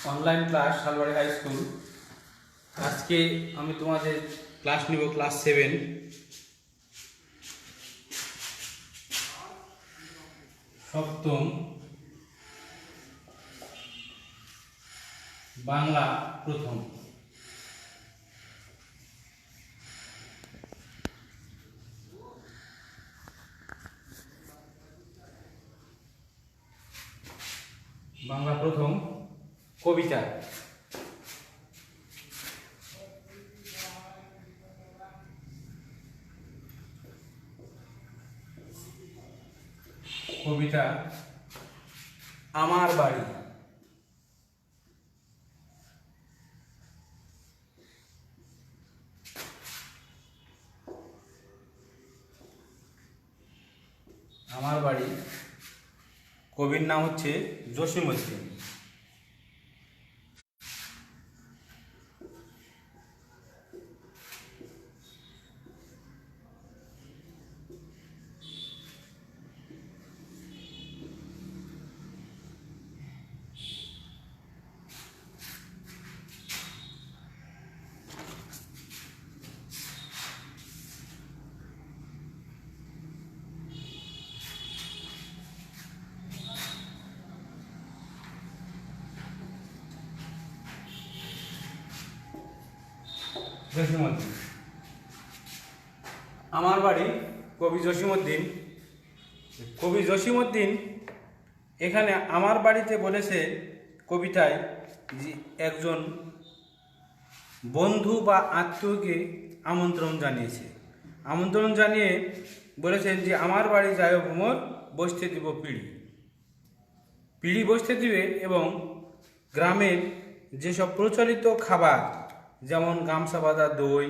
Online class Salbari high school. আজকে আমি তোমাদের ক্লাস নিব ক্লাস 7 সপ্তম বাংলা প্রথম। বাংলা প্রথম কবিতা। কবিতা আমার বাড়ি। আমার বাড়ি কবির নাম হচ্ছে জসিমউদ্দিন। জসিমউদ্দিন আমার বাড়ি কবি জসিমউদ্দিন। কবি জসিমউদ্দিন এখানে আমার বাড়িতে বলেছে কবিতায় যে একজন বন্ধু বা আত্মীয়কে আমন্ত্রণ জানিয়েছে। আমন্ত্রণ জানিয়ে বলেছেন যে আমার বাড়ি যায় ভ্রমর, বসতে দিব পিড়ি। পিড়ি বসতে দিবে এবং গ্রামের যেসব প্রচলিত খাবার যেমন গামছা বাঁধা দই,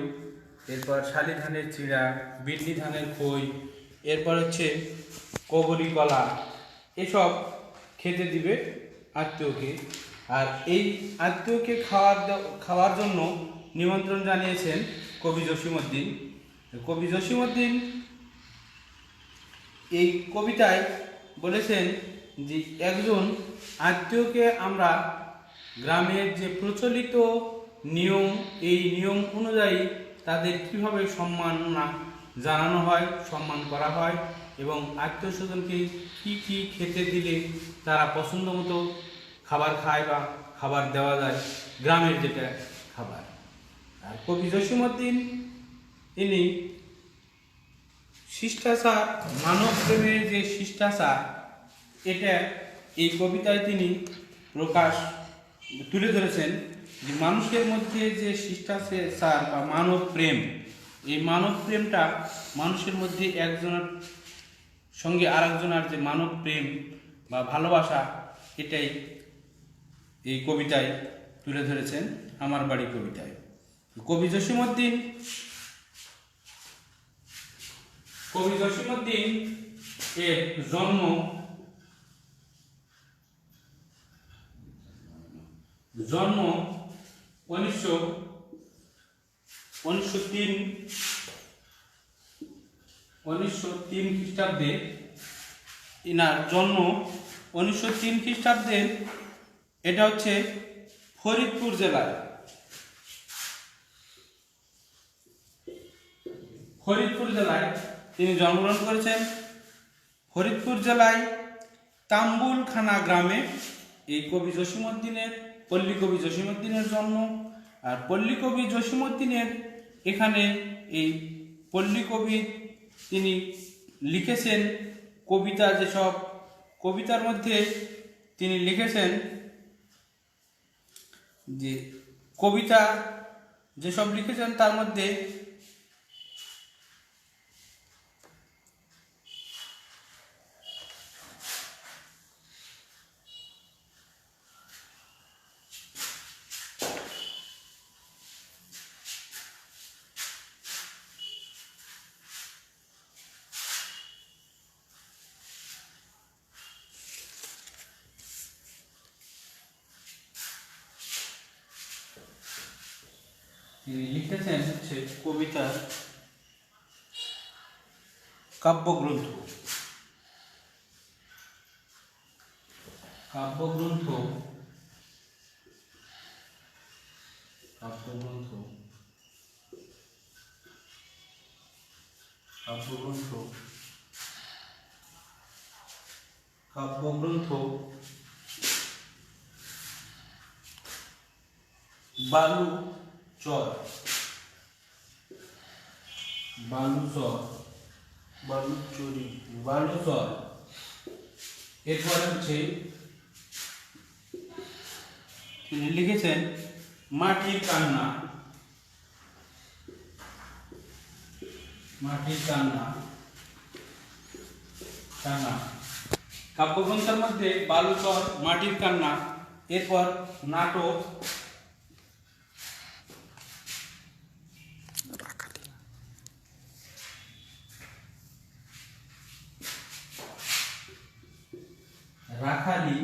এরপর শালি ধানের চিড়া, বিন্নি ধানের খই, এরপর হচ্ছে কবরি কলা, এসব খেতে দিবে আত্মীয়কে। আর এই আত্মীয়কে খাওয়ার জন্য নিমন্ত্রণ জানিয়েছেন কবি জসিমউদ্দিন। কবি জসিমউদ্দিন এই কবিতায় বলেছেন যে একজন আত্মীয়কে আমরা গ্রামের যে প্রচলিত নিয়ম, এই নিয়ম অনুযায়ী তাদের কীভাবে সম্মাননা জানানো হয়, সম্মান করা হয় এবং আত্মীয় স্বজনকে কী কী খেতে দিলে তারা পছন্দ মতো খাবার খায় বা খাবার দেওয়া যায়, গ্রামের যেটা খাবার। আর কবি জসিমউদ্দিন ইনি শিষ্টাচার, মানব প্রেমের যে শিষ্টাচার, এটা এই কবিতায় তিনি তুলে ধরেছেন যে মানুষের মধ্যে যে শিষ্টাচার বা মানব প্রেম, এই মানব প্রেমটা মানুষের মধ্যে একজনের সঙ্গে আরেকজনের যে মানব প্রেম বা ভালোবাসা, এটাই এই কবিতায় তুলে ধরেছেন আমার বাড়ি কবিতায়। কবি জসিমউদ্দিন এর জন্ম 1903 খ্রিস্টাব্দে। ইনার জন্ম 1903 খ্রিস্টাব্দে। এটা হচ্ছে ফরিদপুর জেলায়। ফরিদপুর জেলায় তিনি জন্মগ্রহণ করেছেন। ফরিদপুর জেলায় তাম্বুলখানা গ্রামে এই কবি জসিমউদ্দিনের, পল্লী কবি জসিমউদ্দিনের জন্ম। আর পল্লী কবি জসিমউদ্দিনের এখানে এই পল্লী কবি তিনি লিখেছেন কবিতা, যেসব কবিতার মধ্যে তিনি লিখেছেন যে কবিতা যেসব লিখেছেন তার মধ্যে তিনি লিখেছেন হচ্ছে কবিতার কাব্যগ্রন্থ। কাব্যগ্রন্থ কাব্যগ্রন্থ কাব্যগ্রন্থ কাব্যগ্রন্থ বালুচর বালুচর। এরপরে হচ্ছে তিনি লিখেছেন মাটির কান্না কাব্যগ্রন্থের মধ্যে বালুচর, মাটির কান্না। এরপর নাটক রাখালি,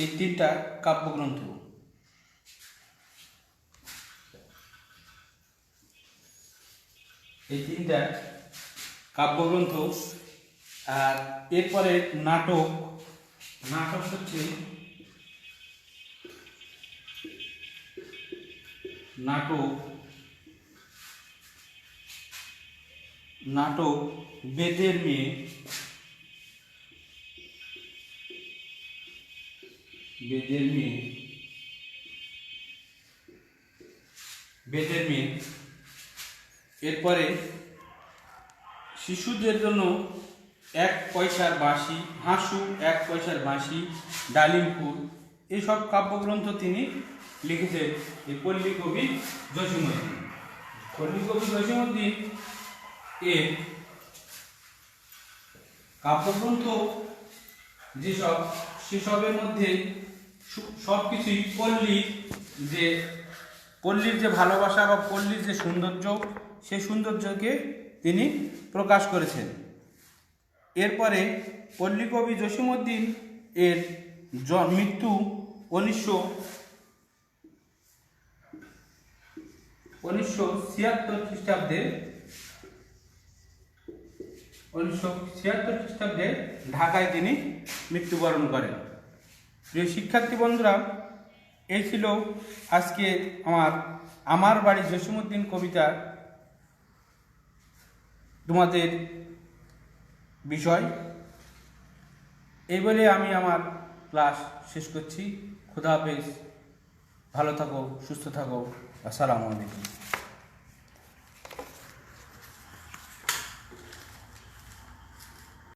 এই তিনটা কাব্যগ্রন্থ। আর এরপরে নাটক হচ্ছে নাটক বেদের মেয়ে। এরপরে শিশুদের জন্য 1 পয়সার বাঁশি, হাসু 1 পয়সার বাঁশি, ডালিম ফুল, এইসব কাব্যগ্রন্থ তিনি লিখেছেন এই পল্লীকবি জসীমউদ্দীন। এর কাব্যগ্রন্থ যেসব, সেসবের মধ্যে সব কিছুই পল্লীর যে ভালোবাসা বা পল্লীর যে সৌন্দর্য, সেই সৌন্দর্যকে তিনি প্রকাশ করেছেন। এরপরে পল্লীকবি জসীমউদ্দীন এর মৃত্যু 1976 খ্রিস্টাব্দে ঢাকায় তিনি মৃত্যুবরণ করেন। প্রিয় শিক্ষার্থী বন্ধুরা, এই ছিল আজকে আমার বাড়ি জসীমউদ্দীন কবিতা তোমাদের বিষয়। এই বলে আমি আমার ক্লাস শেষ করছি। খোদা হাফেজ, ভালো থাকো, সুস্থ থাকো, আসসালামু আলাইকুম।